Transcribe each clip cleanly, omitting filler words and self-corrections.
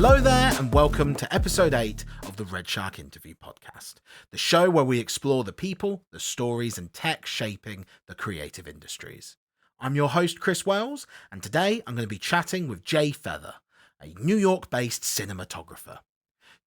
Hello there, and welcome to episode 8 of the RedShark Interview Podcast, the show where we explore the people, the stories, and tech shaping the creative industries. I'm your host, Chris Wells, and today I'm going to be chatting with Jay Feather, a New York-based cinematographer.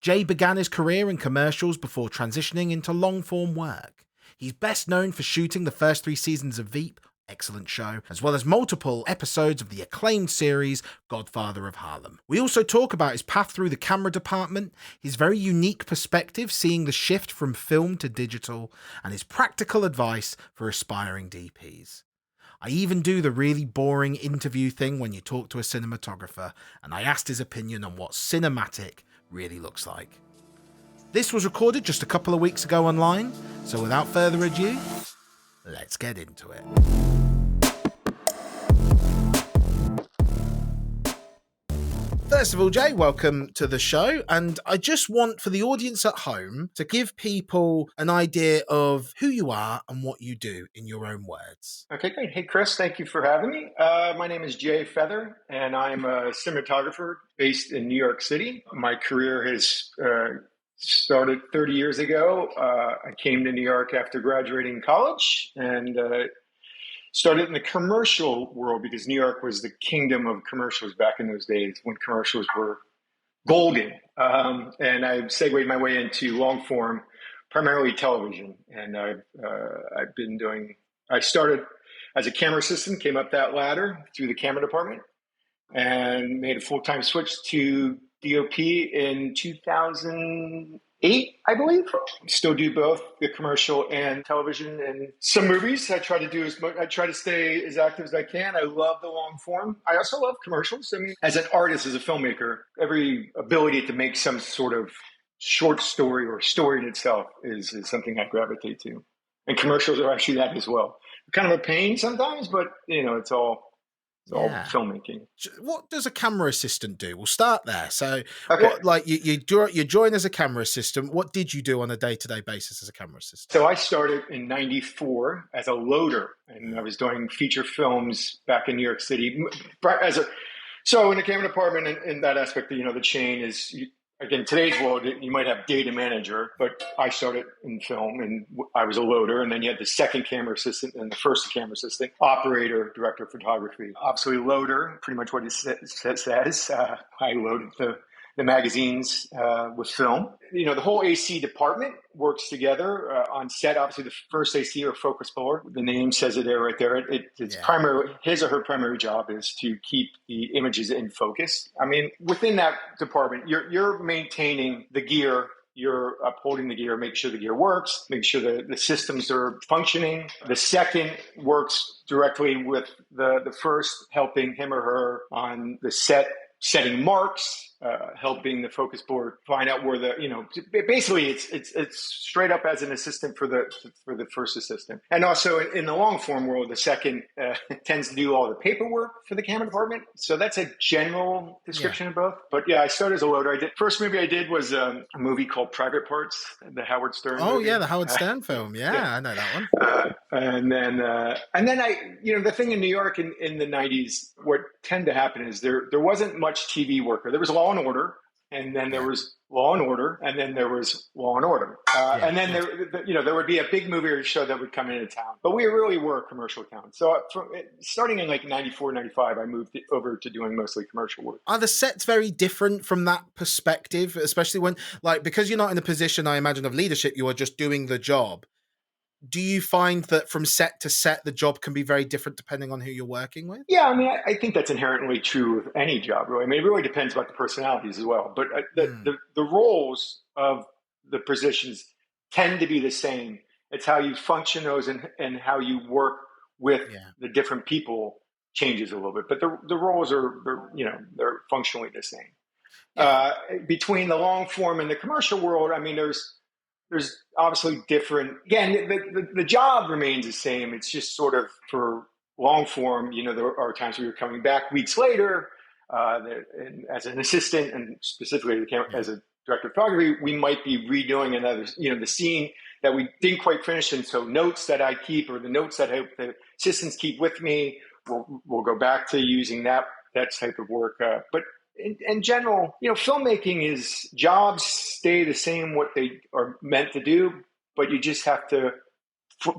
Jay began his career in commercials before transitioning into long-form work. He's best known for shooting the first 3 seasons of Veep, excellent show, as well as multiple episodes of the acclaimed series Godfather of Harlem. We also talk about his path through the camera department, his very unique perspective seeing the shift from film to digital, and his practical advice for aspiring DPs. I even do the really boring interview thing when you talk to a cinematographer, and I asked his opinion on what cinematic really looks like. This was recorded just a couple of weeks ago online, so without further ado, let's get into it. First of all, Jay, welcome to the show. And I just want for the audience at home to give people an idea of who you are and what you do in your own words. Okay, great. Hey, Chris, thank you for having me. My name is Jay Feather, and I'm a cinematographer based in New York City. My career has started 30 years ago. I came to New York after graduating college and started in the commercial world because New York was the kingdom of commercials back in those days when commercials were golden. And I segued my way into long form, primarily television. And I started as a camera assistant, came up that ladder through the camera department and made a full-time switch to DOP in 2008, I believe. Still do both the commercial and television and some movies. I try to stay as active as I can. I love the long form. I also love commercials. I mean, as an artist, as a filmmaker, every ability to make some sort of short story or story in itself is something I gravitate to. And commercials are actually that as well. Kind of a pain sometimes, but it's all filmmaking. What does a camera assistant do? We'll start there. So, okay. You join as a camera assistant. What did you do on a day-to-day basis as a camera assistant? So I started in '94 as a loader, and I was doing feature films back in New York City. So in the camera department, in that aspect, the chain is. Again, today's world, you might have data manager, but I started in film and I was a loader. And then you had the second camera assistant and the first camera assistant, operator, director of photography. Obviously, loader, pretty much what it says. I loaded the magazines with film. The whole AC department works together on set. Obviously, the first AC or focus puller, the name says it there, right there. His or her primary job is to keep the images in focus. I mean, within that department, you're maintaining the gear. You're upholding the gear, making sure the gear works, making sure the systems are functioning. The second works directly with the first, helping him or her on the set, setting marks, helping the focus board find out where basically it's straight up as an assistant for the first assistant. And also in the long form world, the second tends to do all the paperwork for the camera department. So that's a general description of both. But yeah, I started as a loader. First movie I did was a movie called Private Parts, the Howard Stern movie. Oh yeah, the Howard Stern film. Yeah, I know that one. And then the thing in New York in the 90s, what tended to happen is there wasn't much TV work. There was Law and Order, and then there was Law and Order, and then there was Law and Order. And then there would be a big movie or show that would come into town. But we really were a commercial town. So starting in like 94, 95, I moved over to doing mostly commercial work. Are the sets very different from that perspective, especially when, because you're not in a position, I imagine, of leadership, you are just doing the job. Do you find that from set to set, the job can be very different depending on who you're working with? Yeah, I mean, I think that's inherently true with any job, really. I mean, it really depends about the personalities as well. But the roles of the positions tend to be the same. It's how you function those and how you work with the different people changes a little bit. But the roles they're functionally the same. Yeah. Between the long form and the commercial world, I mean, there's obviously different. Again, the job remains the same. It's just sort of for long form. There are times where you're coming back weeks later as an assistant, and specifically as a director of photography, we might be redoing another, the scene that we didn't quite finish. And so notes that I keep or the notes that the assistants keep with me, we'll go back to using that type of work. But in general, filmmaking is jobs stay the same what they are meant to do, but you just have to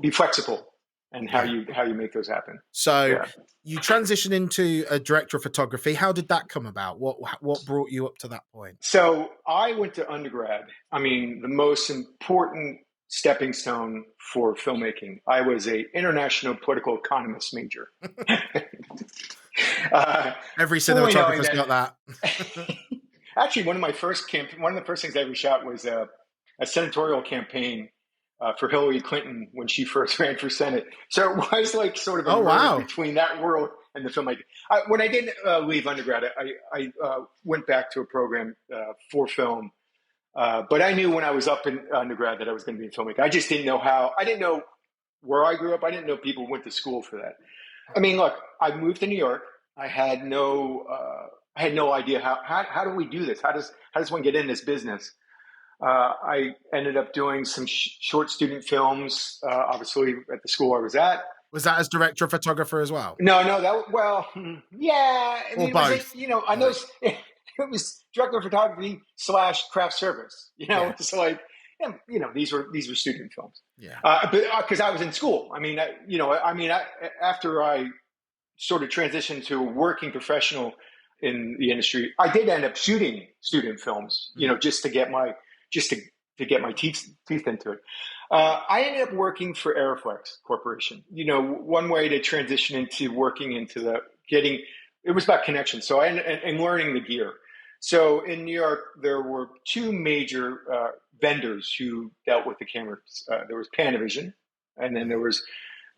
be flexible and how Yeah. you make those happen. So Yeah. you transition into a director of photography. How did that come about? What brought you up to that point? So I went to undergrad. I mean, the most important stepping stone for filmmaking. I was a international political economist major. Every Fully knowing cinematographer's that. got that. Actually, one of the first things I ever shot was a senatorial campaign for Hillary Clinton when she first ran for Senate. So it was like sort of a Oh merge wow. between that world and the filmmaking. When I did leave undergrad, I went back to a program for film. But I knew when I was up in undergrad that I was going to be a filmmaker. I just didn't know how. I didn't know where I grew up. I didn't know people went to school for that. I mean, look, I moved to New York. I had no idea how do we do this? How does one get in this business? I ended up doing some short student films, obviously at the school I was at. Was that as director of photographer as well? No, yeah. I Or mean, it was both? I know Like, it was director of photography / craft service. yeah. It's like, these were student films. Yeah. But because I was in school, after I sort of transitioned to a working professional in the industry, I did end up shooting student films, just to get my teeth into it. I ended up working for Aeroflex Corporation. One way to transition into working into it was about connection. So and learning the gear. So in New York, there were two major vendors who dealt with the cameras. There was Panavision, and then there was,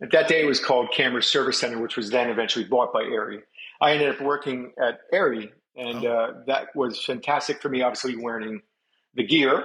that day it was called Camera Service Center, which was then eventually bought by Arri. I ended up working at Arri, and that was fantastic for me, obviously learning the gear,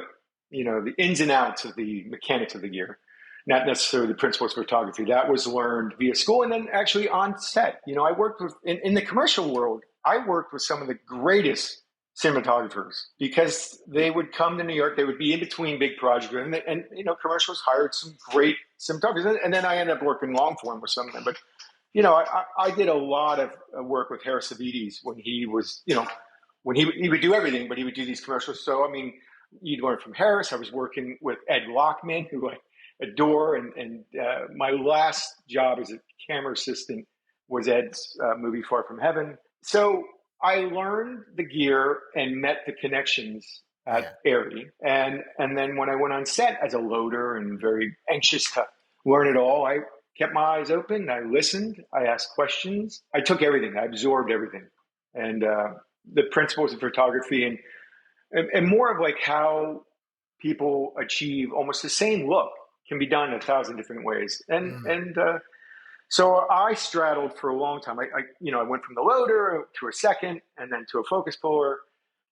the ins and outs of the mechanics of the gear, not necessarily the principles of photography. That was learned via school and then actually on set. I worked with, in the commercial world, I worked with some of the greatest cinematographers because they would come to New York. They would be in between big projects, and commercials hired some great cinematographers. And then I ended up working long form with some of them. But I did a lot of work with Harris Savides when he was, when he would do everything, but he would do these commercials. So I mean, you'd learn from Harris. I was working with Ed Lockman, who I adore, and my last job as a camera assistant was Ed's movie Far From Heaven. So I learned the gear and met the connections at Arri. And then when I went on set as a loader and very anxious to learn it all, I kept my eyes open. I listened. I asked questions. I took everything. I absorbed everything. And the principles of photography and more of like how people achieve almost the same look can be done in 1,000 different ways. So I straddled for a long time. I went from the loader to a second and then to a focus puller.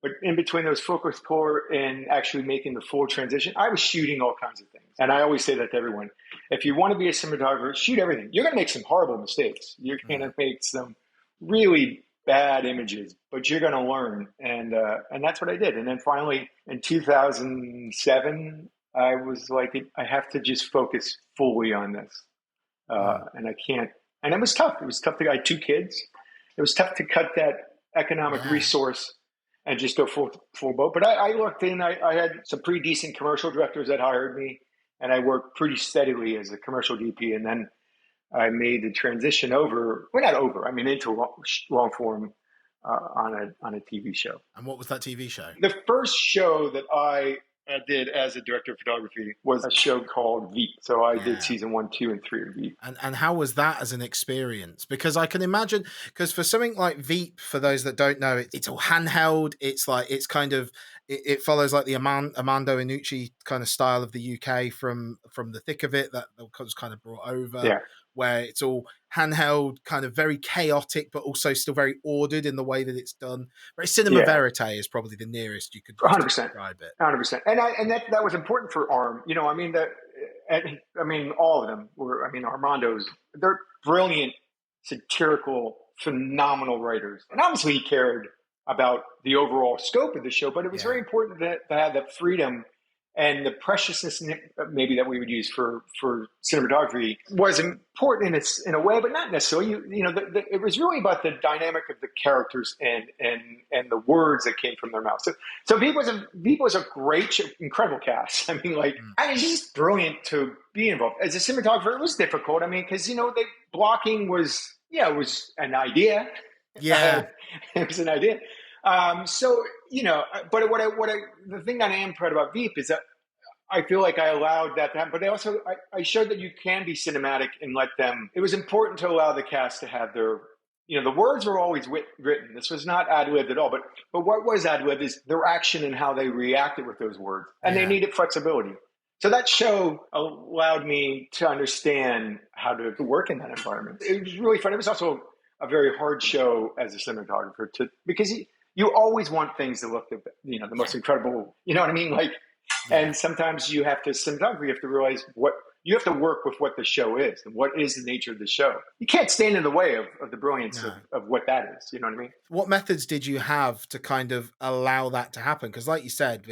But in between those focus puller and actually making the full transition, I was shooting all kinds of things. And I always say that to everyone. If you want to be a cinematographer, shoot everything. You're going to make some horrible mistakes. You're going to make some really bad images, but you're going to learn. And that's what I did. And then finally in 2007, I was like, I have to just focus fully on this. And I can't, and it was tough. It was tough I had 2 kids. It was tough to cut that economic resource and just go full boat. But I looked in, I had some pretty decent commercial directors that hired me, and I worked pretty steadily as a commercial DP. And then I made the transition into long form on a TV show. And what was that TV show? The first show that I did as a director of photography was a show called Veep. So I did season 1, 2, and 3 of Veep. And how was that as an experience? Because I can imagine, because for something like Veep, for those that don't know, it's all handheld. It's like, it's kind of, it follows like the Armando Iannucci kind of style of the UK from the thick of it that was kind of brought over, where it's all handheld, kind of very chaotic, but also still very ordered in the way that it's done. Very cinema verite is probably the nearest you could 100%. describe it. 100%. And that was important for ARM. All of them were, Armando's, they're brilliant, satirical, phenomenal writers. And obviously he cared about the overall scope of the show, but it was very important to have that freedom and the preciousness maybe that we would use for cinematography was important in a way, but not necessarily. It was really about the dynamic of the characters and the words that came from their mouths. So Veep was a great, incredible cast. I mean, like, Mm. I was just brilliant to be involved as a cinematographer. It was difficult. I mean, because the blocking was it was an idea. Yeah. It was an idea. So but the thing that I am proud about Veep is that I feel like I allowed that to happen, but I showed that you can be cinematic and let them. It was important to allow the cast to have their. The words were always written. This was not ad libbed at all. But what was ad libbed is their action and how they reacted with those words, and they Yeah. needed flexibility. So that show allowed me to understand how to work in that environment. It was really fun. It was also a very hard show as a cinematographer because you always want things to look the most incredible. You know what I mean? Like, Yeah. and sometimes you have to realize what you have to work with what the show is and what is the nature of the show. You can't stand in the way of the brilliance No. of what that is. You know what I mean? What methods did you have to kind of allow that to happen? Because, like you said,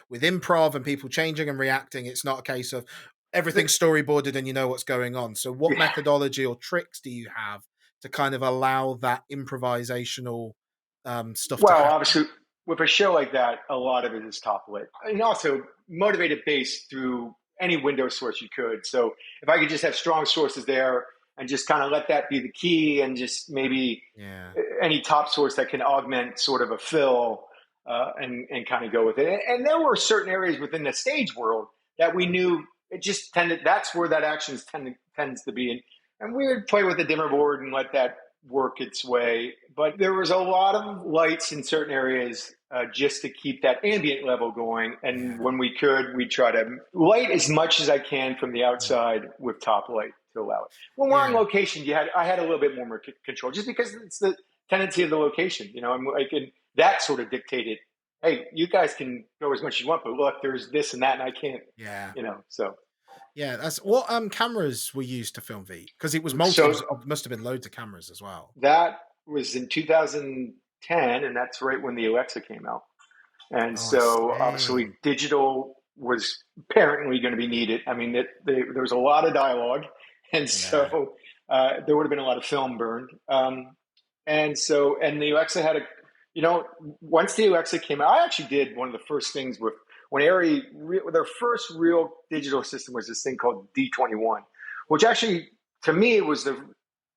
with improv and people changing and reacting, it's not a case of everything's storyboarded and you know what's going on. So, what Yeah. methodology or tricks do you have to kind of allow that improvisational stuff to Well, happen? obviously, with a show like that, a lot of it is top lit, and also motivated based through any window source you could. So if I could just have strong sources there and just kind of let that be the key, and just maybe Yeah, any top source that can augment sort of a fill, and kind of go with it. And there were certain areas within the stage world that we knew it just tended. That's where that tends to be, and we would play with the dimmer board and let that work its way. But there was a lot of lights in certain areas just to keep that ambient level going. And yeah, when we could, we'd try to light as much as I can from the yeah, outside with top light to allow it. When we're on yeah, location, I had a little bit more control just because it's the tendency of the location. I'm like, and that sort of dictated, hey, you guys can go as much as you want, but look, there's this and that, and I can't, yeah. so. Yeah, that's what cameras were used to film V because it was multi. It So was, must have been loads of cameras as well. that was in 2010, and that's right when the Alexa came out. And Oh, I so obviously see. digital was apparently going to be needed. I mean, there was a lot of dialogue, and Yeah, so there would have been a lot of film burned. And the Alexa had once the Alexa came out, I actually did one of the first things with when Arri, their first real digital system was this thing called D21, which actually, to me, was the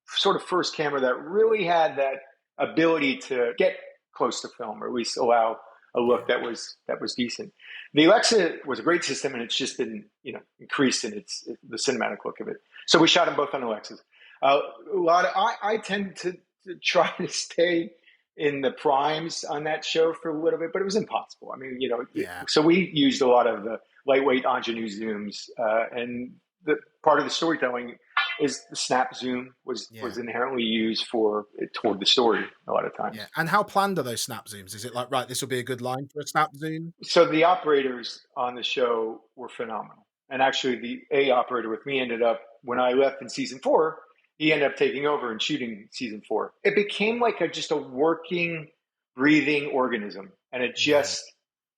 sort of first camera that really had that ability to get close to film, or at least allow a look yeah, that was decent. The Alexa was a great system, and it's just been increased in the cinematic look of it. So we shot them both on Alexas. I tend to try to stay in the primes on that show for a little bit, but it was impossible. I mean, yeah, so we used a lot of the lightweight ingenue zooms, and the part of the storytelling is the snap zoom was yeah. inherently used toward the story a lot of Yeah, times. and how planned are those snap zooms? Is it like, right, this will be a good line for a snap zoom? So the operators on the show were phenomenal, and actually the A operator with me ended up, when I left in season 4, he ended up taking over and shooting season 4. It became like just a working, breathing organism, and it Yeah, just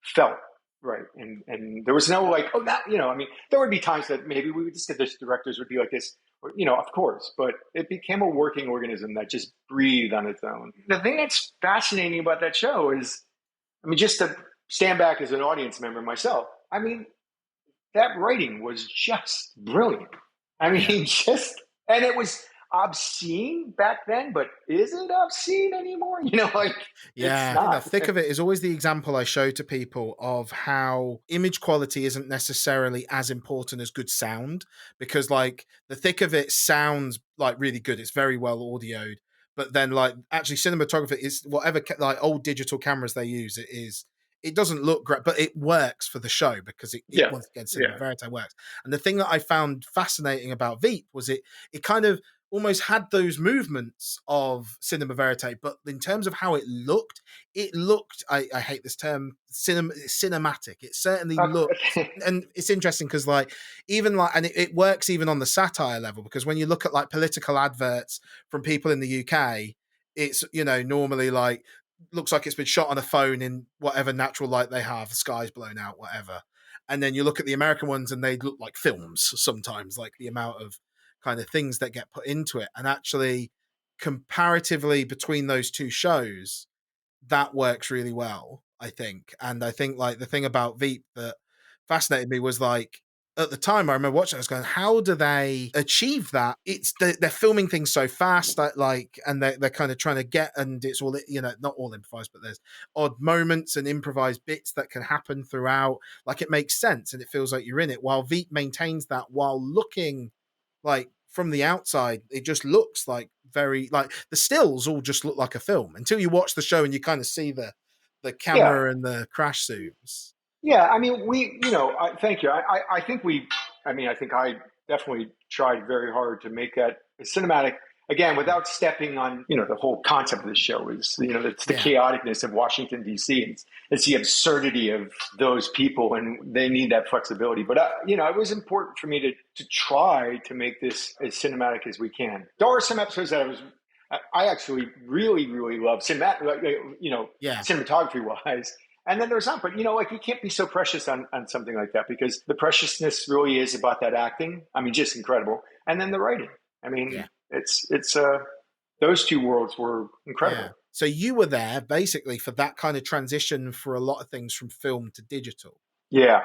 felt right. And there was no like, oh, that, I mean, there would be times that maybe we would just the directors would be like this, or, of course, but it became a working organism that just breathed on its own. The thing that's fascinating about that show is, I mean, just to stand back as an audience member myself, I mean, that writing was just brilliant. I yeah. mean, and it was obscene back then, but is it obscene anymore? Like, it's Yeah, I think the not. thick of it is always the example I show to people of how image quality isn't necessarily as important as good sound because, like, the thick of it sounds like really good. It's very well audioed, but then, like, actually, cinematography is whatever like old digital cameras they use. It doesn't look great, but it works for the show because it Yeah, once again cinema yeah. verite works. And the thing that I found fascinating about Veep was it kind of almost had those movements of cinema verite, but in terms of how it looked. I hate this term, cinematic. It certainly looked, Okay. and it's interesting because like even like, and it works even on the satire level because when you look at like political adverts from people in the UK, it's normally like looks like it's been shot on a phone in whatever natural light they have, the sky's blown out, whatever. And then you look at the American ones and they look like films sometimes, like the amount of kind of things that get put into it. And actually, comparatively between those two shows, that works really well, I think. And I think like the thing about Veep that fascinated me was like at the time I remember watching, I was going, how do they achieve that? They're filming things so fast that like, and they're kind of trying to get, and it's all, you know, not all improvised, but there's odd moments and improvised bits that can happen throughout. Like it makes sense and it feels like you're in it, while Veep maintains that while looking like from the outside, it just looks like very like the stills all just look like a film until you watch the show and you kind of see the Yeah. camera and the crash zooms. Yeah, I mean, thank you. I think I definitely tried very hard to make that cinematic, again, without stepping on, the whole concept of the show is, it's the Yeah, chaoticness of Washington, D.C. It's the absurdity of those people, and they need that flexibility. But, it was important for me to try to make this as cinematic as we can. There are some episodes that I actually really, really love yeah, cinematography wise. And then there's not, but like you can't be so precious on something like that because the preciousness really is about that acting. I mean, just incredible. And then the writing. I yeah, mean, it's those two worlds were incredible. yeah. So you were there basically for that kind of transition for a lot of things from film to digital. Yeah.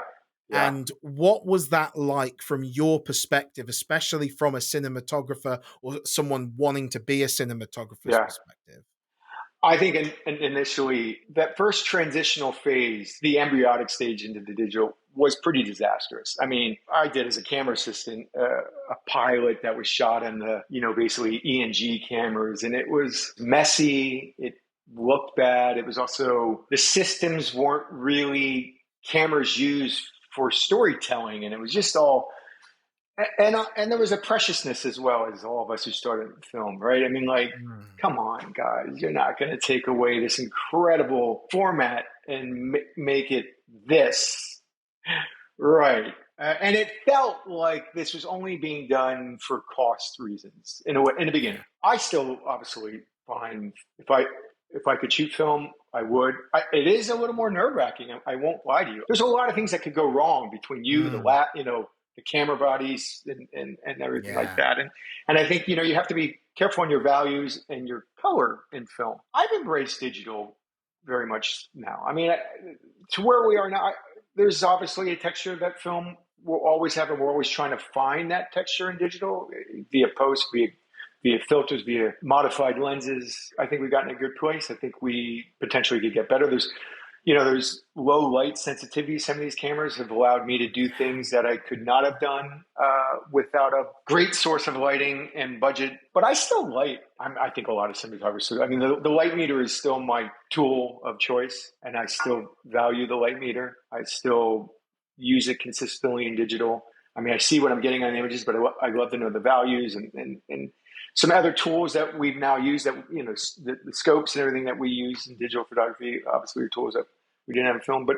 Yeah. And what was that like from your perspective, especially from a cinematographer or someone wanting to be a cinematographer's Yeah. perspective? I think initially that first transitional phase, the embryonic stage into the digital, was pretty disastrous. I mean, I did as a camera assistant a pilot that was shot on the, basically ENG cameras, and it was messy. It looked bad. It was also, the systems weren't really cameras used for storytelling, and it was just all and there was a preciousness as well as all of us who started the film, right? I mean, like, Mm. come on, guys, you're not going to take away this incredible format and make it this, right? And it felt like this was only being done for cost reasons in a way, in the beginning. Yeah. I still obviously find if I could shoot film, I would. It is a little more nerve wracking. I won't lie to you. There's a lot of things that could go wrong between you, Mm. the camera bodies and everything like Yeah. that. And I think, you have to be careful on your values and your color in film. I've embraced digital very much now. I mean, to where we are now, there's obviously a texture that film will always have, and we're always trying to find that texture in digital via post, via filters, via modified lenses. I think we've gotten a good place. I think we potentially could get better. There's low light sensitivity. Some of these cameras have allowed me to do things that I could not have done without a great source of lighting and budget. But I still light. I think a lot of cinematographers. I mean, the light meter is still my tool of choice, and I still value the light meter. I still use it consistently in digital. I mean, I see what I'm getting on the images, but I love to know the values and some other tools that we've now used that, the scopes and everything that we use in digital photography, obviously are tools that we didn't have in film, but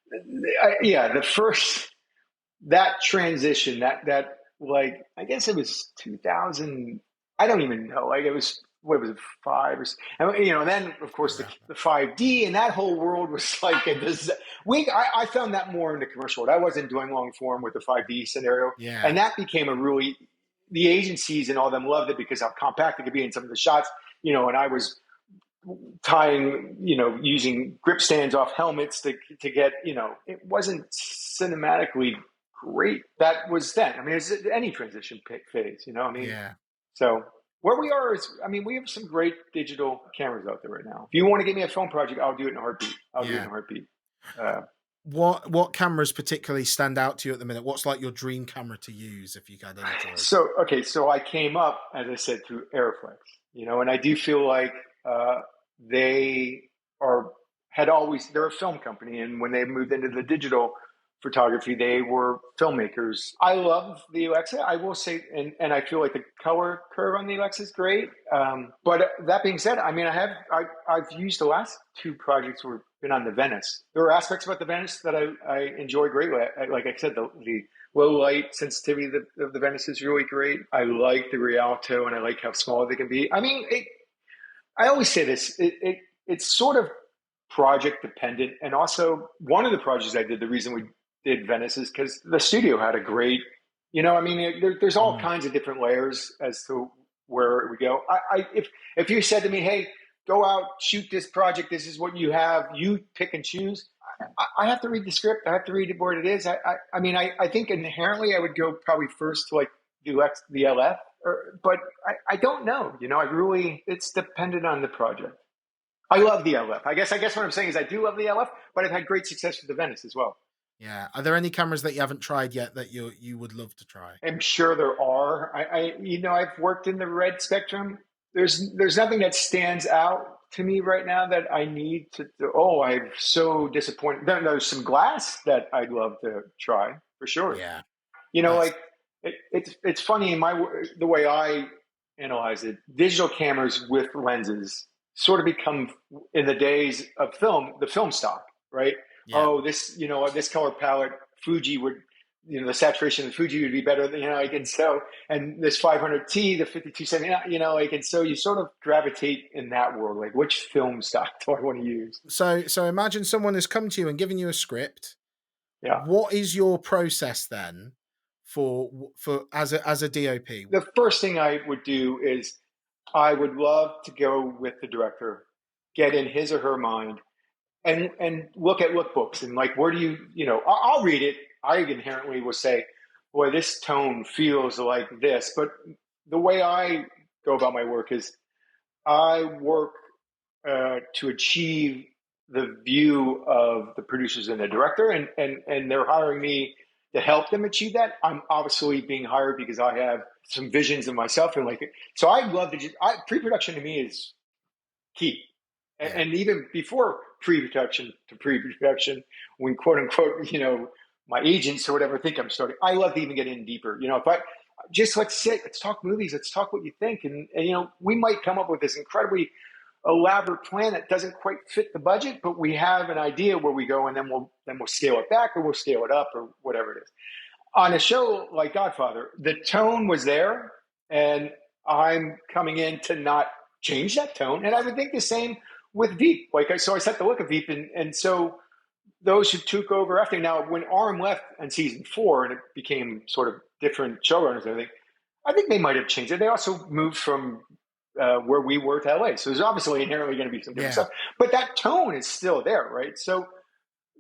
the first, that transition, that like, I guess it was 2000, I don't even know, like it was, what was it, five or, and then of course the 5D and that whole world was like, I found that more in the commercial world. I wasn't doing long form with the 5D scenario. Yeah. And that became the agencies and all them loved it because how compact it could be in some of the shots, and I was tying, using grip stands off helmets to get, it wasn't cinematically great. That was then. I mean, it's any transition phase, I mean, Yeah. so where we are is, I mean, we have some great digital cameras out there right now. If you want to give me a film project, I'll do it in a heartbeat. I'll do it in Yeah. a heartbeat. Uh, What cameras particularly stand out to you at the minute? What's like your dream camera to use if you had any choice? so I came up, as I said, through Airflex, and I do feel like they are they're a film company, and when they moved into the digital photography, they were filmmakers. I love the Alexa, I will say, and I feel like the color curve on the Alexa is great. But that being said, I mean, I've used the last two projects were been on the Venice. There are aspects about the Venice that I enjoy greatly. Like I said, the low light sensitivity of the Venice is really great. I like the Rialto, and I like how small they can be. I mean, I always say this. It's sort of project dependent, and also one of the projects I did, the reason we did Venice is because the studio had a great, I mean, there's all Mm. kinds of different layers as to where we go. If you said to me, hey, go out, shoot this project, this is what you have, you pick and choose. I have to read the script. I have to read what it is. I mean, I think inherently I would go probably first to like the LF, but I don't know. It's dependent on the project. I love the LF. I guess what I'm saying is I do love the LF, but I've had great success with the Venice as well. Yeah. Are there any cameras that you haven't tried yet that you would love to try? I'm sure there are. I've worked in the red spectrum. There's nothing that stands out to me right now that I need to. Oh, I'm so disappointed. There's some glass that I'd love to try for sure. Yeah. That's Like it's funny in the way I analyze it. Digital cameras with lenses sort of become in the days of film, the film stock, right? yeah. Oh, this color palette, Fuji would, the saturation of Fuji would be better than, and so, and this 500T, the 5270, and so you sort of gravitate in that world. Like, which film stock do I want to use? So imagine someone has come to you and given you a script. Yeah. What is your process then for as a DOP? The first thing I would do is I would love to go with the director, get in his or her mind, and look at lookbooks and like, where do I'll read it. I inherently will say, boy, this tone feels like this. But the way I go about my work is I work to achieve the view of the producers and the director, and they're hiring me to help them achieve that. I'm obviously being hired because I have some visions of myself and so I love to pre-production to me is key. Yeah. And even before pre-production to pre-production, when quote unquote, my agents or whatever think I'm starting, I love to even get in deeper. If I just let's sit, let's talk movies, let's talk what you think. And we might come up with this incredibly elaborate plan that doesn't quite fit the budget, but we have an idea where we go, and then we'll scale it back or we'll scale it up or whatever it is. On a show like Godfather, the tone was there, and I'm coming in to not change that tone. And I would think the same with Veep. So I set the look of Veep, and so those who took over after. Now, when Arm left in season 4 and it became sort of different showrunners, I think they might have changed it. They also moved from where we were to LA. So there's obviously inherently going to be some different stuff, but that tone is still there, right? So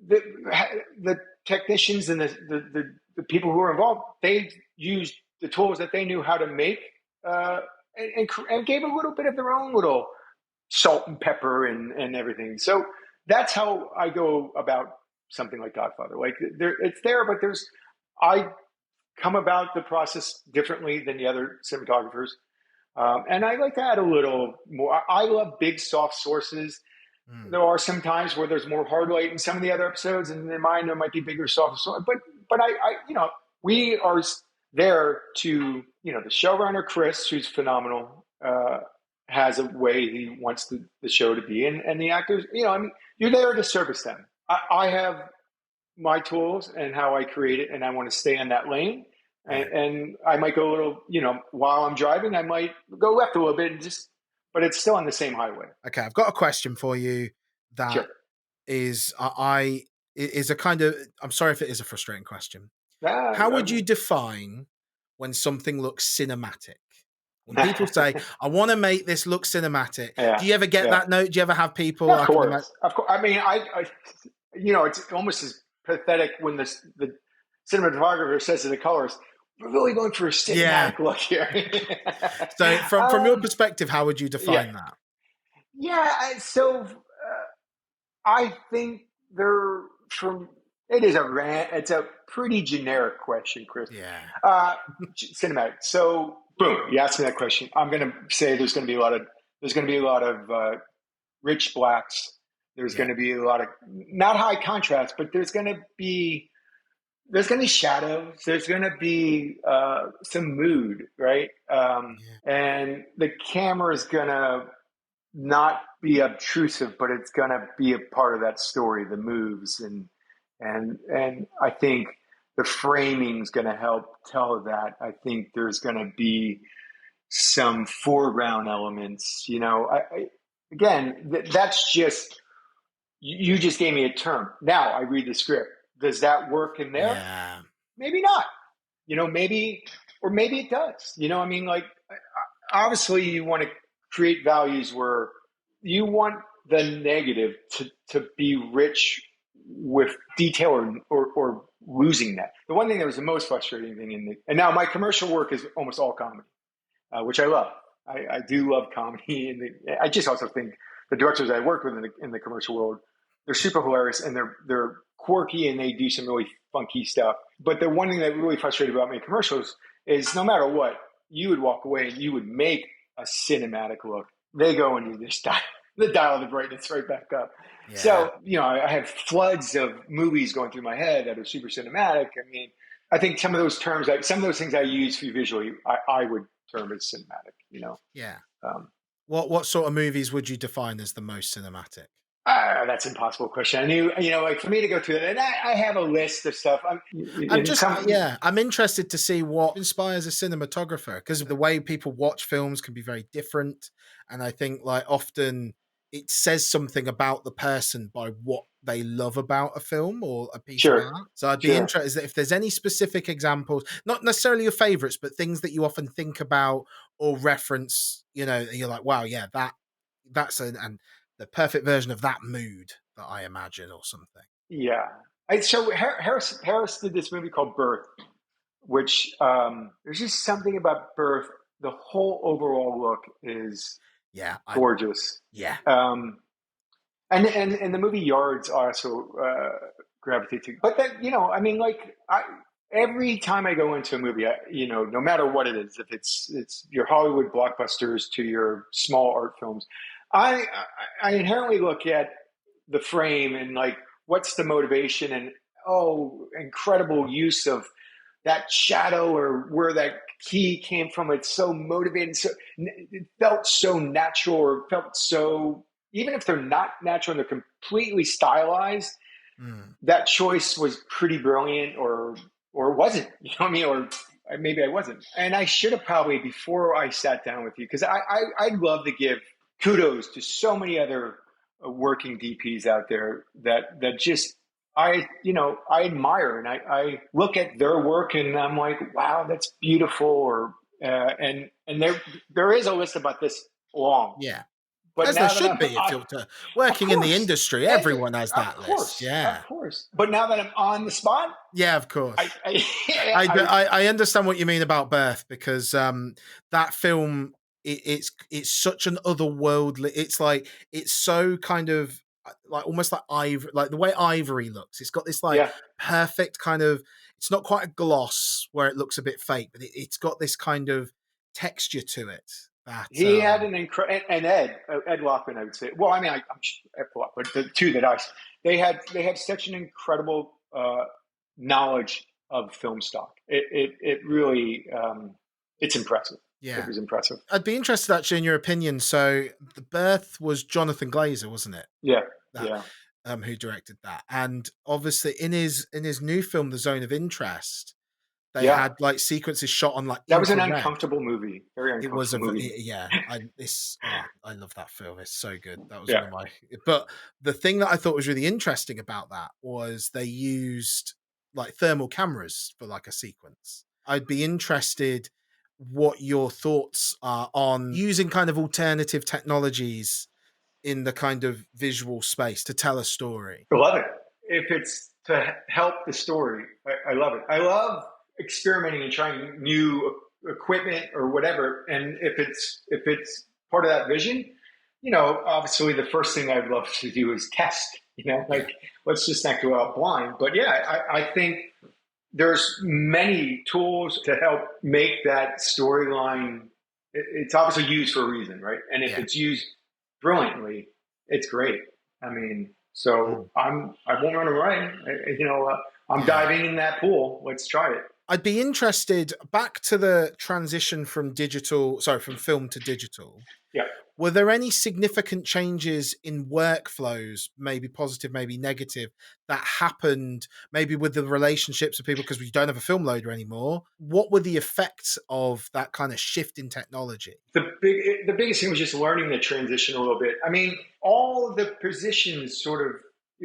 the technicians and the people who were involved, they used the tools that they knew how to make and gave a little bit of their own little salt and pepper and everything. So that's how I go about something like Godfather. It's there, but I come about the process differently than the other cinematographers. And I like to add a little more. I love big soft sources. There are some times where there's more hard light in some of the other episodes, and in mine there might be bigger soft sources. But we are there to, the showrunner Chris, who's phenomenal, has a way he wants the show to be, and the actors, you're there to service them. I have my tools and how I create it, and I want to stay in that lane. And I might go a little, while I'm driving, I might go left a little bit but it's still on the same highway. Okay, I've got a question for you that Sure. is a kind of, I'm sorry if it is a frustrating question. How would you define when something looks cinematic? When people say, I want to make this look cinematic. Yeah, do you ever get that note? Do you ever have people? Of course. I mean, it's almost as pathetic when the cinematographer says to the colorist, we're really going for a cinematic look here. So from your perspective, how would you define that? Yeah. So I think it's a pretty generic question, Chris. Yeah. Cinematic. So boom, you asked me that question. I'm going to say there's going to be a lot of rich blacks. There's going to be a lot of not high contrast, but there's going to be shadows. There's going to be some mood, right? And the camera is going to not be obtrusive, but it's going to be a part of that story, the moves, and I think the framing is going to help tell that. I think there's going to be some foreground elements. Again, that's just you just gave me a term. Now I read the script. Does that work in there? Yeah. Maybe not. Maybe, or maybe it does. I mean, like, obviously you want to create values where you want the negative to be rich with detail, or losing that. The one thing that was the most frustrating thing and now my commercial work is almost all comedy, which I love. I do love comedy, and I just also think the directors I work with in the commercial world, they're super hilarious, and they're quirky, and they do some really funky stuff. But the one thing that really frustrated about making commercials is no matter what, you would walk away and you would make a cinematic look. They go and do this dial the brightness right back up. Yeah. So, I have floods of movies going through my head that are super cinematic. I mean, I think some of those things I use for you visually, I would term as cinematic, Yeah. Um, What sort of movies would you define as the most cinematic? That's an impossible question. I knew, like for me to go through that, and I have a list of stuff. I'm interested to see what inspires a cinematographer, because the way people watch films can be very different. And I think like often it says something about the person by what they love about a film or a piece of Sure, art. So I'd be sure. interested if there's any specific examples, not necessarily your favorites, but things that you often think about or reference, you're like, wow, yeah, and the perfect version of that mood that I imagine or something. Yeah. So Harris did this movie called Birth, which there's just something about Birth. The whole overall look is Yeah, gorgeous. Yeah. And the movie Yards also gravitate to. But then, I mean, like, every time I go into a movie, no matter what it is, if it's your Hollywood blockbusters to your small art films, I inherently look at the frame and like, what's the motivation, and incredible use of that shadow or where that key came from. It's so motivated. So it felt so natural, or felt so, even if they're not natural and they're completely stylized, that choice was pretty brilliant, or wasn't, you know what I mean? Or maybe I wasn't. And I should have probably, before I sat down with you, because I'd love to give kudos to so many other working DPs out there that just, I admire, and I look at their work and I'm like, wow, that's beautiful. Or and there is a list about this long. Yeah. But As now there that should be if you're working in the industry, everyone has that list. Yeah. Of course. But now that I'm on the spot, yeah, of course. I understand what you mean about Birth, because that film, it's such an otherworldly. It's like it's so kind of like almost like ivory, like the way ivory looks. It's got this like perfect kind of. It's not quite a gloss where it looks a bit fake, but it's got this kind of texture to it. That, he had an incredible, and Ed Lockman, I would say. Well, I mean, I'm but the two that they had such an incredible knowledge of film stock. It really, it's impressive. Yeah, it was impressive. I'd be interested actually in your opinion. So, The Birth was Jonathan Glazer, wasn't it? Yeah, who directed that, and obviously in his new film, The Zone of Interest, they had like sequences shot on like that was an infrared. uncomfortable movie. Very uncomfortable movie. Yeah. I love that film. It's so good. That was one of my. But the thing that I thought was really interesting about that was they used like thermal cameras for like a sequence. I'd be interested what your thoughts are on using kind of alternative technologies in the kind of visual space to tell a story. I love it. If it's to help the story, I love it. I love experimenting and trying new equipment or whatever. And if it's part of that vision, obviously the first thing I'd love to do is test, let's just not go out blind. But yeah, I think there's many tools to help make that storyline. It's obviously used for a reason, right? And if it's used brilliantly, it's great. I mean, so I won't run away. I'm diving in that pool. Let's try it. I'd be interested back to the transition from film to digital. Yeah. Were there any significant changes in workflows, maybe positive, maybe negative, that happened maybe with the relationships of people because we don't have a film loader anymore? What were the effects of that kind of shift in technology? The biggest thing was just learning the transition a little bit. I mean, all of the positions sort of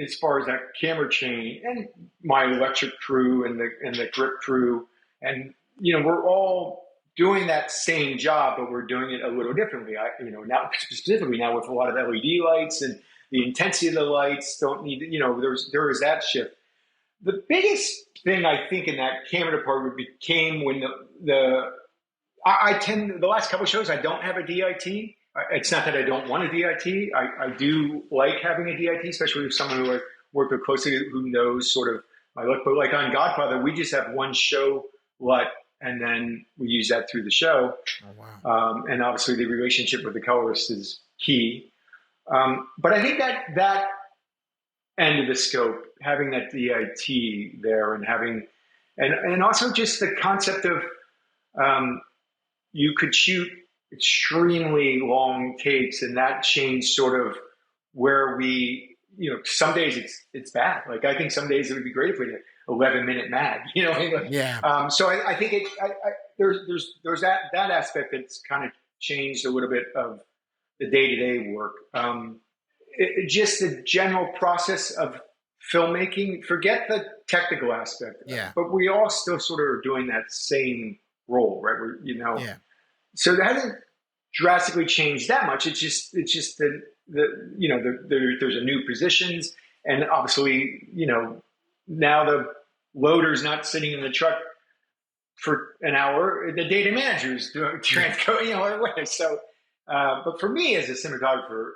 as far as that camera chain and my electric crew and the grip crew, and we're all doing that same job, but we're doing it a little differently. Now specifically now with a lot of LED lights, and the intensity of the lights don't need, there is that shift. The biggest thing I think in that camera department became when the last couple of shows, I don't have a DIT. It's not that I don't want a DIT. I do like having a DIT, especially with someone who I work with closely who knows sort of my look. But like on Godfather, we just have one show LUT, and then we use that through the show. Oh, wow. And obviously the relationship with the colorist is key. But I think that end of the scope, having that DIT there, and having, and also just the concept of you could shoot extremely long takes, and that changed sort of where we, some days it's bad. Like I think some days it would be great if we did 11-minute mag, Yeah. So I think there's that aspect that's kind of changed a little bit of the day-to-day work. Just the general process of filmmaking, forget the technical aspect, Yeah. but we all still sort of are doing that same role, right? Yeah. So that hasn't drastically changed that much. It's just that there's a new positions, and obviously, now the loader's not sitting in the truck for an hour. The data manager's doing transcode, So, but for me as a cinematographer,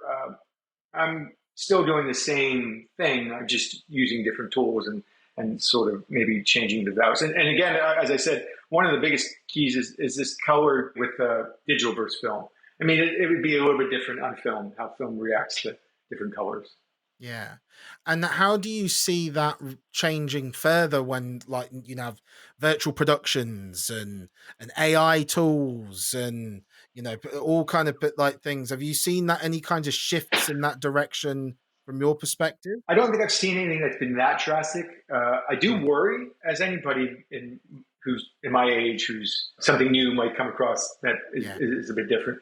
I'm still doing the same thing. I'm just using different tools and sort of maybe changing the values. And again, as I said, one of the biggest keys is this color with digital versus film. I mean, it would be a little bit different on film, how film reacts to different colors. Yeah. And how do you see that changing further when, like, have virtual productions and AI tools and, all kind of like things? Have you seen that any kind of shifts in that direction from your perspective? I don't think I've seen anything that's been that drastic. I do worry, as anybody who's in my age, who's something new might come across that is a bit different.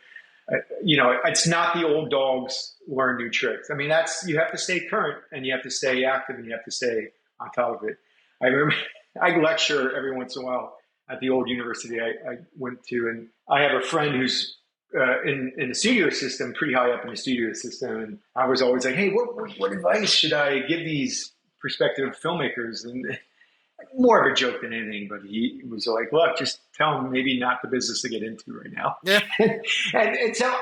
It's not the old dogs learn new tricks. I mean, you have to stay current, and you have to stay active, and you have to stay on top of it. I remember I lecture every once in a while at the old university I went to, and I have a friend who's in the studio system, pretty high up in the studio system, and I was always like, "Hey, what advice should I give these prospective filmmakers?" And more of a joke than anything, but he was like, "Look, just tell them maybe not the business to get into right now." Yeah. and so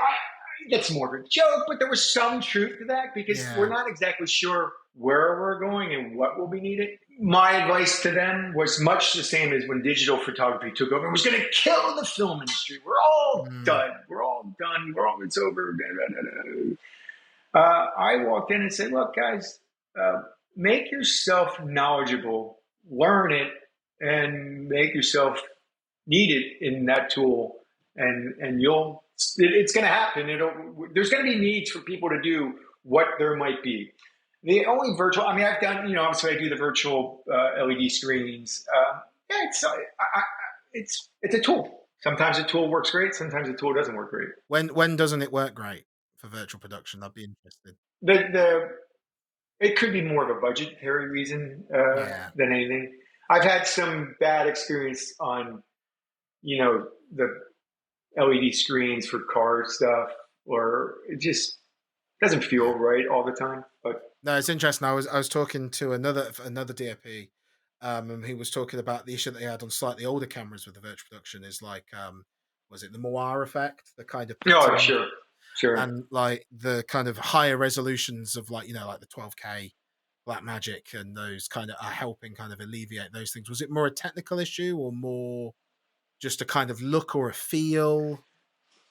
it's more of a joke, but there was some truth to that, because we're not exactly sure where we're going and what will be needed. My advice to them was much the same as when digital photography took over. It was going to kill the film industry. We're all done. We're all done. It's over. I walked in and said, "Look, guys, make yourself knowledgeable, learn it, and make yourself needed in that tool, and it's going to happen. There's going to be needs for people to do what there might be." The only virtual, I mean, I've done, obviously I do the virtual LED screens. It's a tool. Sometimes a tool works great. Sometimes a tool doesn't work great. When doesn't it work great for virtual production? I'd be interested. It could be more of a budgetary reason than anything. I've had some bad experience on, the LED screens for car stuff, or it just doesn't feel right all the time. But no, it's interesting. I was talking to another DOP, and he was talking about the issue that he had on slightly older cameras with the virtual production is like, was it the moire effect, the kind of sure, and like the kind of higher resolutions of like like the 12K Blackmagic, and those kind of are helping kind of alleviate those things. Was it more a technical issue or more just a kind of look or a feel?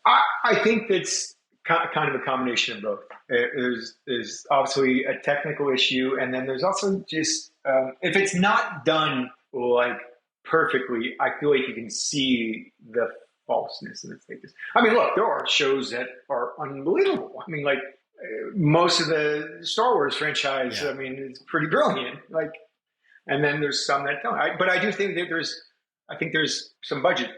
I think that's kind of a combination of both. There's obviously a technical issue, and then there's also just if it's not done like perfectly, I feel like you can see the falseness and the fakeness. I mean, look, there are shows that are unbelievable. I mean, like most of the Star Wars franchise. I mean, it's pretty brilliant. Like, and then there's some that don't. But I do think that there's some budget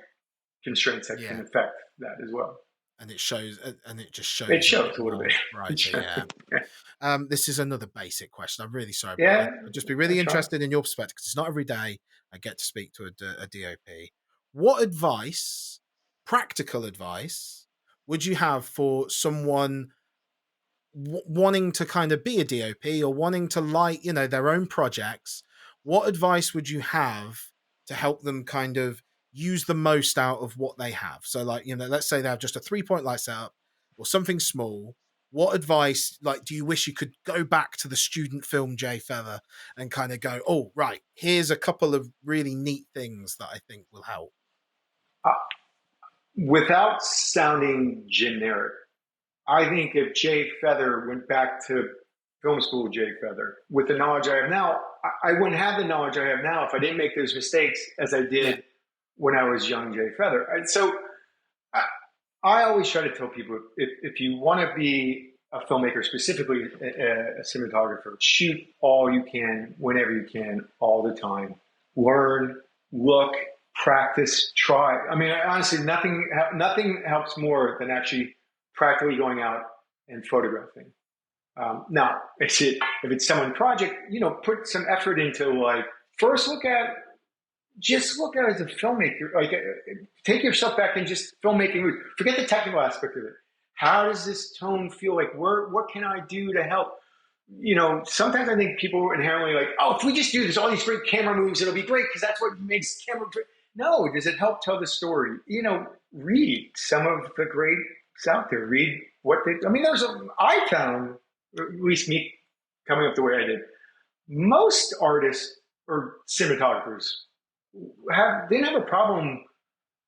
constraints that can affect that as well. and it shows, and it just shows It a shows bit a little more bit. brighter. Yeah. This is another basic question. I'm really sorry, but Yeah, I'd just be really that's right. interested in your perspective because it's not every day I get to speak to a DOP. What advice, practical advice, would you have for someone wanting to kind of be a DOP or wanting to light, their own projects? What advice would you have to help them kind of use the most out of what they have? So, like, let's say they have just a 3-point light setup or something small. What advice, like, do you wish you could go back to the student film Jay Feather and kind of go, oh, right, here's a couple of really neat things that I think will help? Uh, Without sounding generic, I think if Jay Feather went back to film school, Jay Feather, with the knowledge I have now, I wouldn't have the knowledge I have now if I didn't make those mistakes as I Yeah. did when I was young Jay Feather. And so I always try to tell people if you want to be a filmmaker, specifically a cinematographer, shoot all you can, whenever you can, all the time. Learn, look, practice, try. I mean, honestly, nothing helps more than actually practically going out and photographing. Now, if it's someone's project, put some effort into like first just look at it as a filmmaker. Like, take yourself back and just filmmaking. Forget the technical aspect of it. How does this tone feel? Like, what can I do to help? Sometimes I think people are inherently like, oh, if we just do this, all these great camera moves, it'll be great because that's what makes camera great. No, does it help tell the story? Read some of the greats out there. Read what they. I mean, I found, at least me coming up the way I did, most artists or cinematographers didn't have a problem.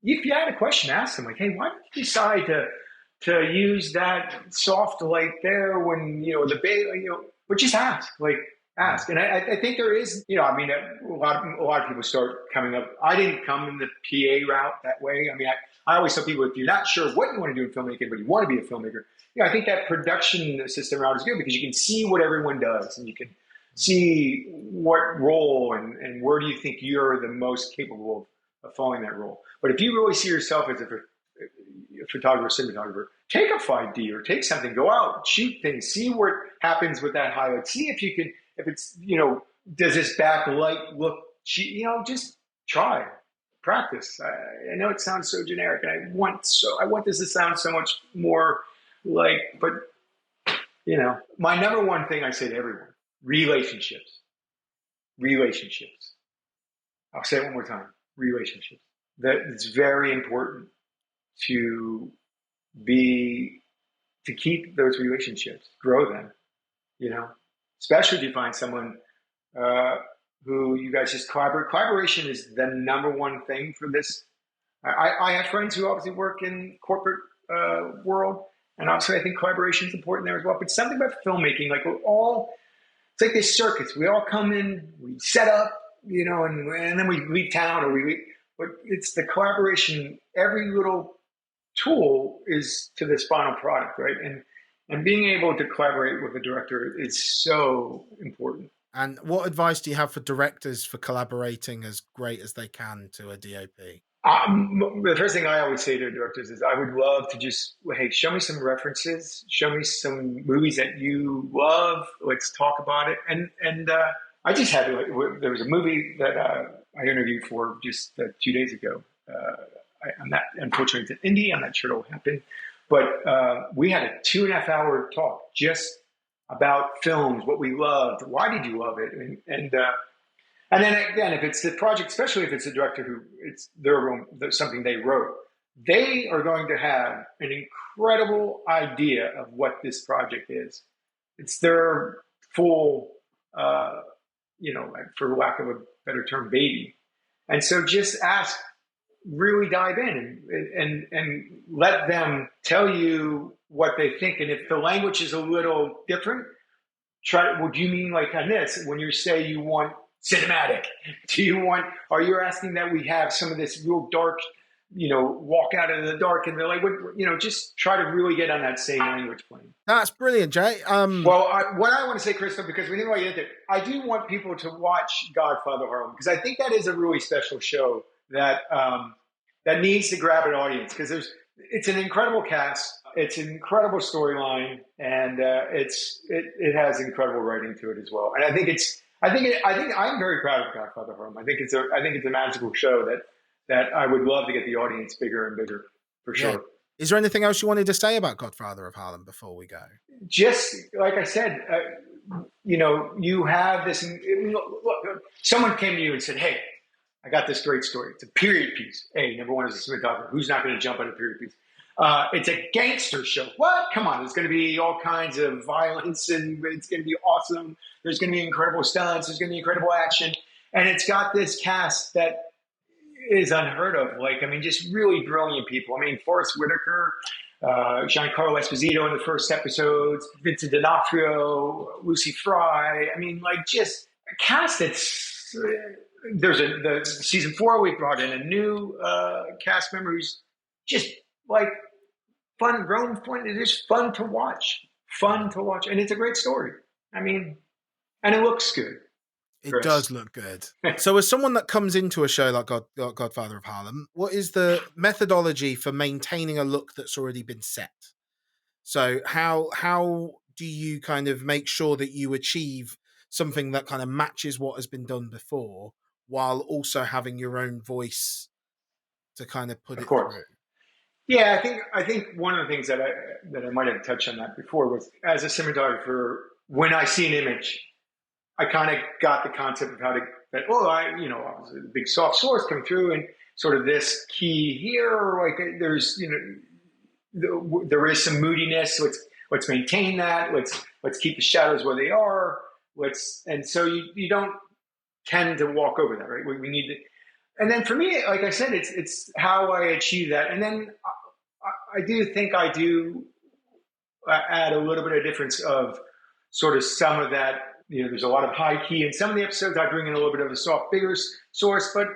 If you had a question, ask them like, "Hey, why did you decide to use that soft light there when the bay?" But just ask. And I think there is, I mean, a lot of people start coming up. I didn't come in the PA route that way. I mean, I always tell people if you're not sure what you want to do in filmmaking, but you want to be a filmmaker, I think that production system route is good because you can see what everyone does and you can see what role and where do you think you're the most capable of following that role. But if you really see yourself as a photographer, cinematographer, take a 5D or take something, go out, shoot things, see what happens with that highlight, see if you can, if it's, does this backlight look, just try, practice. I know it sounds so generic and I want this to sound so much more but my number one thing I say to everyone, relationships. I'll say it one more time. Relationships. That it's very important to keep those relationships, grow them, especially if you find someone who you guys just collaborate. Collaboration is the number one thing for this. I have friends who obviously work in corporate world, and obviously I think collaboration is important there as well. But something about filmmaking, like it's like this circus. We all come in, we set up, and then we leave town but it's the collaboration. Every little tool is to this final product, right? And being able to collaborate with a director is so important. And what advice do you have for directors for collaborating as great as they can to a DOP? The first thing I always say to directors is I would love to just, hey, show me some references, show me some movies that you love. Let's talk about it. And I just had, there was a movie that I interviewed for just 2 days ago. I'm not, unfortunately, it's in Indy. I'm not sure it'll happen. But we had a 2.5 hour talk just about films, what we loved, why did you love it? And then again, if it's the project, especially if it's a director who it's something they wrote, they are going to have an incredible idea of what this project is. It's their full, for lack of a better term, baby. And so just really dive in and let them tell you what they think. And if the language is a little different, what do you mean like on this? When you say you want cinematic, are you asking that we have some of this real dark, walk out in the dark and they're like, just try to really get on that same language plane. That's brilliant, Jay. Well, what I want to say, Christopher, because we didn't really get it, I do want people to watch Godfather of Harlem because I think that is a really special show that needs to grab an audience because it's an incredible cast. It's an incredible storyline, and it has incredible writing to it as well. And I think I'm very proud of Godfather of Harlem. I think it's a magical show that I would love to get the audience bigger and bigger for Yeah. sure. Is there anything else you wanted to say about Godfather of Harlem before we go? Just like I said, you have this. Look, someone came to you and said, "Hey, I got this great story. It's a period piece. Hey, number one is a cinematographer. Who's not going to jump on a period piece? It's a gangster show. What? Come on. There's going to be all kinds of violence and it's going to be awesome. There's going to be incredible stunts. There's going to be incredible action. And it's got this cast that is unheard of. Just really brilliant people. Forrest Whitaker, Giancarlo Esposito in the first episodes, Vincent D'Onofrio, Lucy Fry. Just a cast that's... the season 4, we brought in a new cast member who's just fun, grown fun. It is fun to watch, and it's a great story. And it looks good. It does look good. So, as someone that comes into a show like Godfather of Harlem, what is the methodology for maintaining a look that's already been set? So, how do you kind of make sure that you achieve something that kind of matches what has been done before, while also having your own voice to kind of put it through? Yeah, I think one of the things that I might have touched on that before was, as a cinematographer, when I see an image, I kind of got the concept of how to that. Obviously the big soft source come through, and sort of this key here, there's there is some moodiness. Let's maintain that. Let's keep the shadows where they are. And so you don't tend to walk over that, right? We need to. And then for me, like I said, it's how I achieve that. And then I do think I do add a little bit of difference of sort of some of that. There's a lot of high key in some of the episodes. I bring in a little bit of a soft, bigger source, but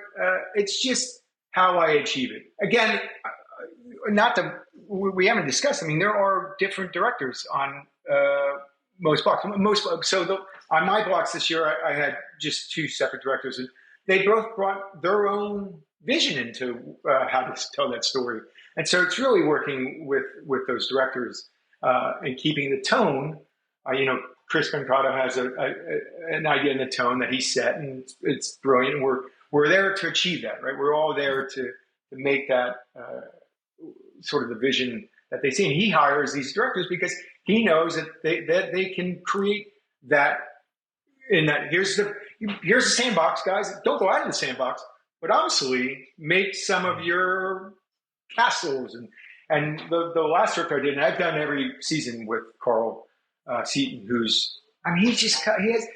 it's just how I achieve it. Again, we haven't discussed. There are different directors on most blocks. On my blocks this year, I had just 2 separate directors, and they both brought their own vision into how to tell that story. And so it's really working with those directors and keeping the tone. Chris Bencato has an idea in the tone that he set, and it's brilliant. And we're there to achieve that, right? We're all there to make that sort of the vision that they see. And he hires these directors because he knows that they can create that. In that, here's the sandbox, guys. Don't go out of the sandbox, but obviously make some of your castles. And the last script I did, and I've done every season with Carl Seaton, he has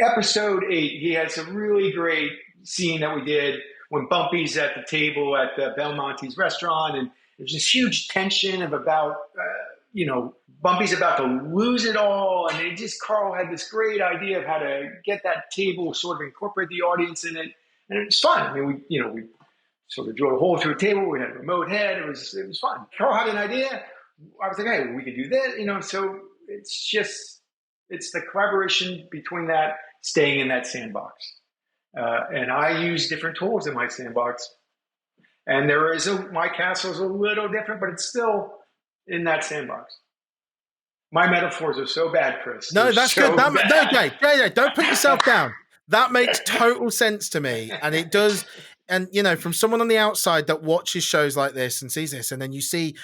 episode 8. He has a really great scene that we did when Bumpy's at the table at the Belmonte's restaurant, and there's this huge tension of about Bumpy's about to lose it all, and Carl had this great idea of how to get that table, sort of incorporate the audience in it, and it was fun. We sort of drilled a hole through a table. We had a remote head. It was fun. Carl had an idea. I was like, hey, we could do this, So it's the collaboration between that, staying in that sandbox, and I use different tools in my sandbox, and my castle is a little different, but it's still in that sandbox. My metaphors are so bad, Chris. No, that's good. Jay, don't put yourself down. That makes total sense to me. And it does. And, from someone on the outside that watches shows like this and sees this, and then you see,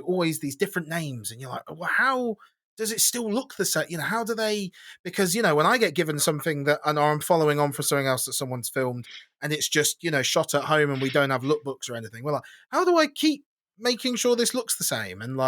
always these different names, and you're like, well, how does it still look the same? How do they, because, when I get given something that, and I'm following on for something else that someone's filmed, and it's just, shot at home and we don't have lookbooks or anything. Well, how do I keep making sure this looks the same? And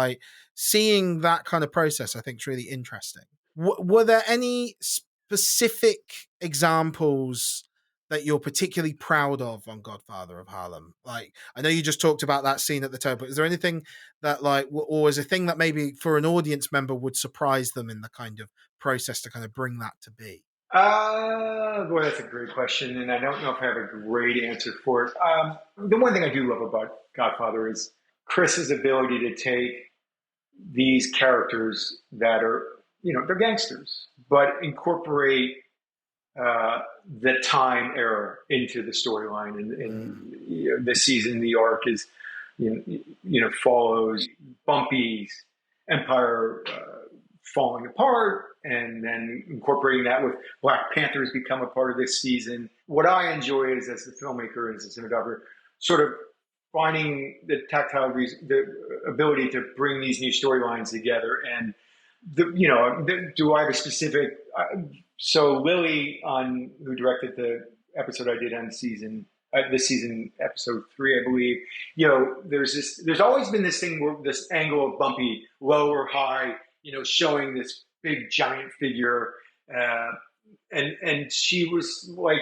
seeing that kind of process, I think is really interesting. Were there any specific examples that you're particularly proud of on Godfather of Harlem? I know you just talked about that scene at the toe, but is there anything that or is a thing that maybe for an audience member would surprise them in the kind of process to kind of bring that to be? Boy, that's a great question, and I don't know if I have a great answer for it. The one thing I do love about Godfather is Chris's ability to take these characters that are, they're gangsters, but incorporate the time era into the storyline. And this season, the arc is follows Bumpy's empire falling apart, and then incorporating that with Black Panther's become a part of this season. What I enjoy is, as a filmmaker, as a cinematographer, sort of finding the the ability to bring these new storylines together. And do I have a specific? So Lily, who directed the episode I did on this season, episode 3, I believe. There's always been this thing where this angle of Bumpy, low or high, showing this big giant figure, and she was like,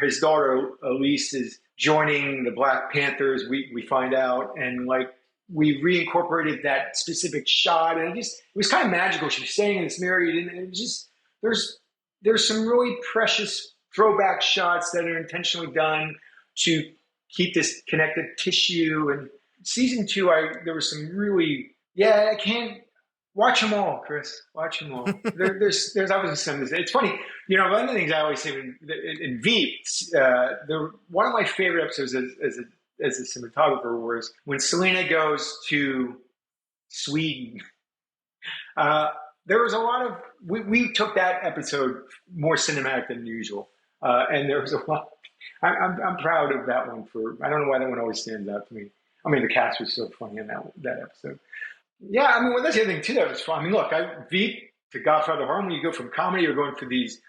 his daughter Elise is joining the Black Panthers. We find out, and like we reincorporated that specific shot, and it was kind of magical. She was staying in this mirror, and it just there's some really precious throwback shots that are intentionally done to keep this connective tissue. And season 2, there was some really, I can't watch them all, Chris. Watch them all. There's obviously some. It's funny, one of the things I always say in Veep, one of my favorite episodes as a cinematographer was when Selena goes to Sweden. There was a lot of we took that episode more cinematic than usual, and there was a lot. I'm proud of that one. I don't know why that one always stands out to me. I mean, the cast was so funny in that episode. Yeah, I mean, well, that's the other thing too that was fun. I mean, look, Veep to Godfather of Harlem. You go from comedy, you're going through these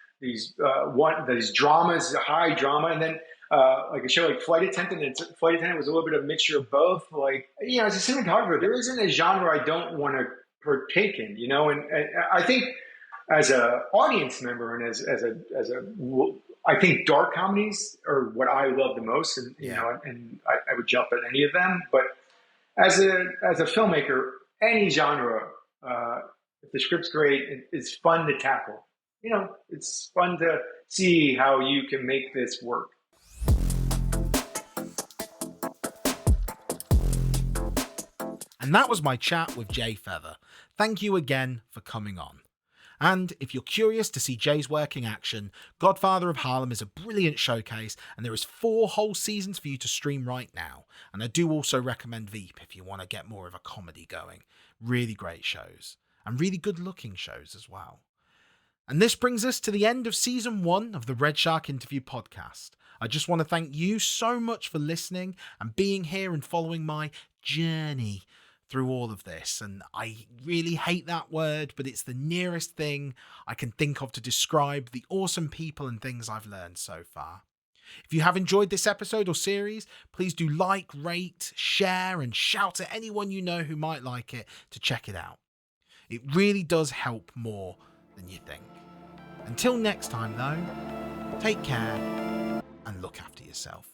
dramas, high drama, and then like a show like Flight Attendant. Flight Attendant was a little bit of a mixture of both. Like, as a cinematographer, there isn't a genre I don't want to partake in. And I think as an audience member and as I think dark comedies are what I love the most, and and I would jump at any of them. But as a filmmaker, any genre, if the script's great, it's fun to tackle. It's fun to see how you can make this work. And that was my chat with Jay Feather. Thank you again for coming on. And if you're curious to see Jay's work in action, Godfather of Harlem is a brilliant showcase, and there is 4 whole seasons for you to stream right now. And I do also recommend Veep if you want to get more of a comedy going. Really great shows, and really good looking shows as well. And this brings us to the end of season 1 of the RedShark Interview podcast. I just want to thank you so much for listening and being here and following my journey through all of this. And I really hate that word, but it's the nearest thing I can think of to describe the awesome people and things I've learned so far. If you have enjoyed this episode or series, please do like, rate, share, and shout at anyone you know who might like it to check it out. It really does help more than you think. Until next time though, take care and look after yourself.